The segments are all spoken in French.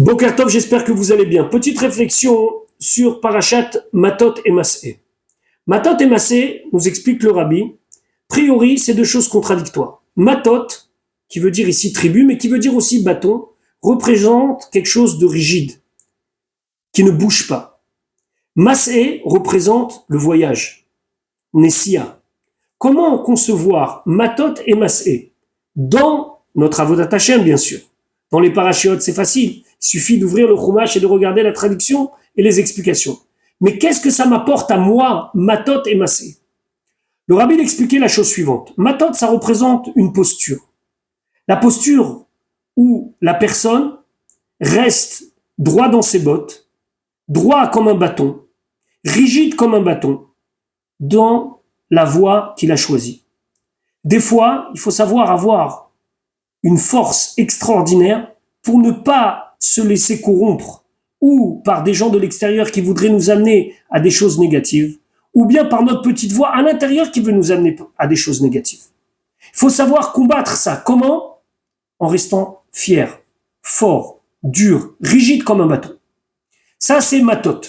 Boker Tov, j'espère que vous allez bien. Petite réflexion sur Parashat Matot et Masé. Matot et Masé, nous explique le Rabbi, a priori, c'est deux choses contradictoires. Matot, qui veut dire ici tribu, mais qui veut dire aussi bâton, représente quelque chose de rigide, qui ne bouge pas. Masé représente le voyage, Nessia. Comment concevoir Matot et Masé dans notre Avodat Hashem, bien sûr. Dans les parachiotes, c'est facile. Il suffit d'ouvrir le Chumash et de regarder la traduction et les explications. Mais qu'est-ce que ça m'apporte à moi, Matot et Masé? Le Rabbi expliquait la chose suivante. Matot, ça représente une posture. La posture où la personne reste droit dans ses bottes, droit comme un bâton, rigide comme un bâton, dans la voie qu'il a choisie. Des fois, il faut savoir avoir une force extraordinaire pour ne pas se laisser corrompre ou par des gens de l'extérieur qui voudraient nous amener à des choses négatives, ou bien par notre petite voix à l'intérieur qui veut nous amener à des choses négatives. Il faut savoir combattre ça. Comment? En restant fier, fort, dur, rigide comme un bâton. Ça, c'est matot.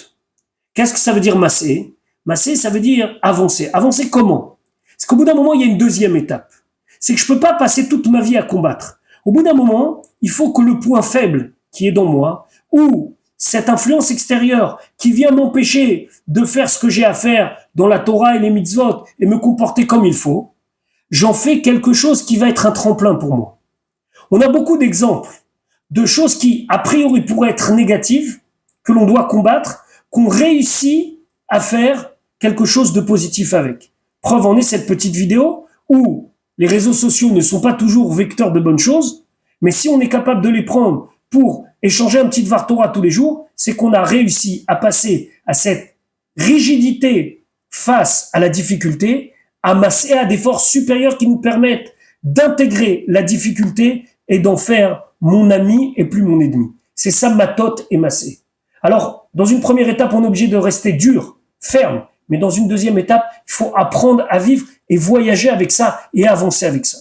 Qu'est-ce que ça veut dire masser? Masser, ça veut dire avancer. Avancer comment? Parce qu'au bout d'un moment, il y a une deuxième étape. C'est que je ne peux pas passer toute ma vie à combattre. Au bout d'un moment, il faut que le point faible qui est dans moi, ou cette influence extérieure qui vient m'empêcher de faire ce que j'ai à faire dans la Torah et les mitzvot et me comporter comme il faut, j'en fais quelque chose qui va être un tremplin pour moi. On a beaucoup d'exemples de choses qui, a priori, pourraient être négatives, que l'on doit combattre, qu'on réussit à faire quelque chose de positif avec. Preuve en est cette petite vidéo où les réseaux sociaux ne sont pas toujours vecteurs de bonnes choses, mais si on est capable de les prendre pour échanger un petit Dvar Torah tous les jours, c'est qu'on a réussi à passer à cette rigidité face à la difficulté, à masser à des forces supérieures qui nous permettent d'intégrer la difficulté et d'en faire mon ami et plus mon ennemi. C'est ça matot et massé. Alors, dans une première étape, on est obligé de rester dur, ferme, mais dans une deuxième étape, il faut apprendre à vivre et voyager avec ça et avancer avec ça.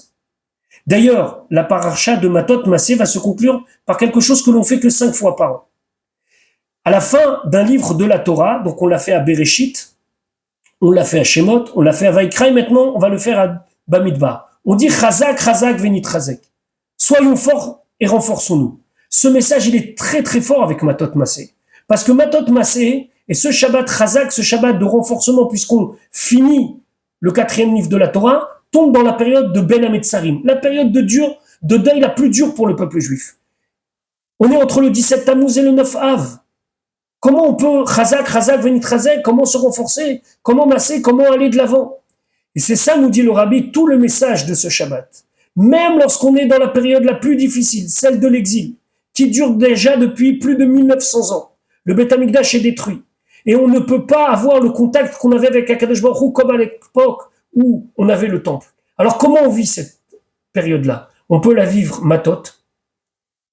D'ailleurs, la paracha de Matot Massé va se conclure par quelque chose que l'on fait que 5 fois par an. À la fin d'un livre de la Torah, donc on l'a fait à Bereshit, on l'a fait à Shemot, on l'a fait à Vaikra, et maintenant on va le faire à Bamidbar. On dit Chazak, Chazak, Venit Chazek. Soyons forts et renforçons-nous. Ce message, il est très très fort avec Matot Massé. Parce que Matot Massé et ce Shabbat Chazak, ce Shabbat de renforcement, puisqu'on finit le 4e livre de la Torah, tombe dans la période de Ben Hametzarim, la période de deuil la plus dure pour le peuple juif. On est entre le 17 Tammuz et le 9 Av. Comment on peut, Chazak, Chazak, Venit Chazek, comment se renforcer, comment masser, comment aller de l'avant? Et c'est ça, nous dit le Rabbi, tout le message de ce Shabbat. Même lorsqu'on est dans la période la plus difficile, celle de l'exil, qui dure déjà depuis plus de 1900 ans, le Beth Amikdash est détruit. Et on ne peut pas avoir le contact qu'on avait avec Akadosh Baruch Hu comme à l'époque où on avait le temple. Alors comment on vit cette période-là? On peut la vivre matot.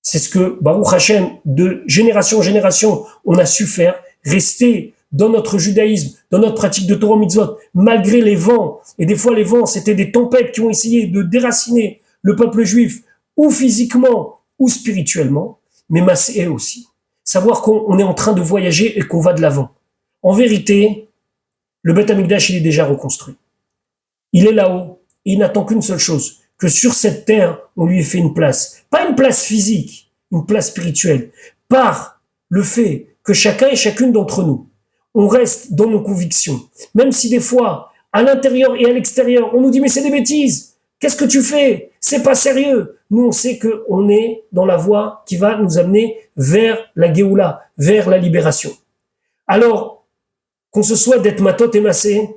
C'est ce que Baruch Hashem, de génération en génération, on a su faire, rester dans notre judaïsme, dans notre pratique de Torah Mitzvot, malgré les vents. Et des fois les vents, c'était des tempêtes qui ont essayé de déraciner le peuple juif, ou physiquement, ou spirituellement, mais massé aussi. Savoir qu'on est en train de voyager et qu'on va de l'avant. En vérité, le Beth Amikdash, il est déjà reconstruit. Il est là-haut, et il n'attend qu'une seule chose, que sur cette terre, on lui ait fait une place. Pas une place physique, une place spirituelle. Par le fait que chacun et chacune d'entre nous, on reste dans nos convictions. Même si des fois, à l'intérieur et à l'extérieur, on nous dit « mais c'est des bêtises, qu'est-ce que tu fais? C'est pas sérieux !» Nous, on sait qu'on est dans la voie qui va nous amener vers la Géoula, vers la libération. Alors, qu'on se souhaite d'être matot et massé,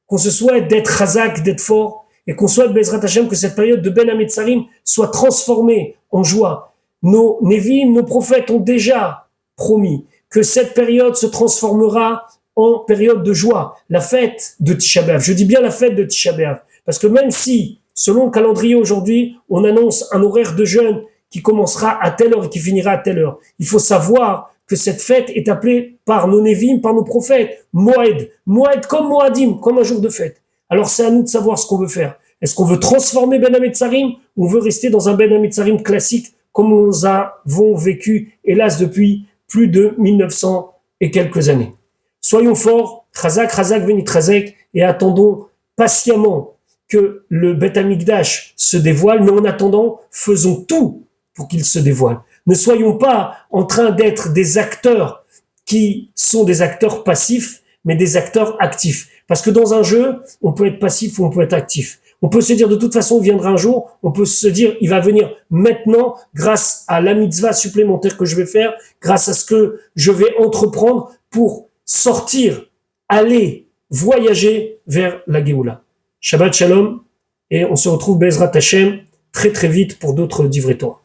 qu'on se souhaite d'être chazak, d'être fort, et qu'on souhaite, Bezrat Hashem, que cette période de Ben Hametzarim soit transformée en joie. Nos Nevi'im, nos prophètes ont déjà promis que cette période se transformera en période de joie. La fête de Tisha B'Av. Je dis bien la fête de Tisha B'Av. Parce que même si, selon le calendrier aujourd'hui, on annonce un horaire de jeûne qui commencera à telle heure et qui finira à telle heure, il faut savoir que cette fête est appelée par nos Nevi'im, par nos prophètes, Moed. Moed comme Moadim, comme un jour de fête. Alors c'est à nous de savoir ce qu'on veut faire. Est-ce qu'on veut transformer Ben Hametzarim ou on veut rester dans un Ben Hametzarim classique comme nous avons vécu, hélas, depuis plus de 1900 et quelques années. Soyons forts, Chazak, Chazak, Venit Chazek, et attendons patiemment que le Beth Amikdash se dévoile, mais en attendant, faisons tout pour qu'il se dévoile. Ne soyons pas en train d'être des acteurs qui sont des acteurs passifs, mais des acteurs actifs. Parce que dans un jeu, on peut être passif ou on peut être actif. On peut se dire de toute façon, il viendra un jour, on peut se dire, il va venir maintenant grâce à la mitzvah supplémentaire que je vais faire, grâce à ce que je vais entreprendre pour sortir, aller, voyager vers la Géoula. Shabbat Shalom, et on se retrouve Bezrat Hashem très très vite pour d'autres divrei Torah.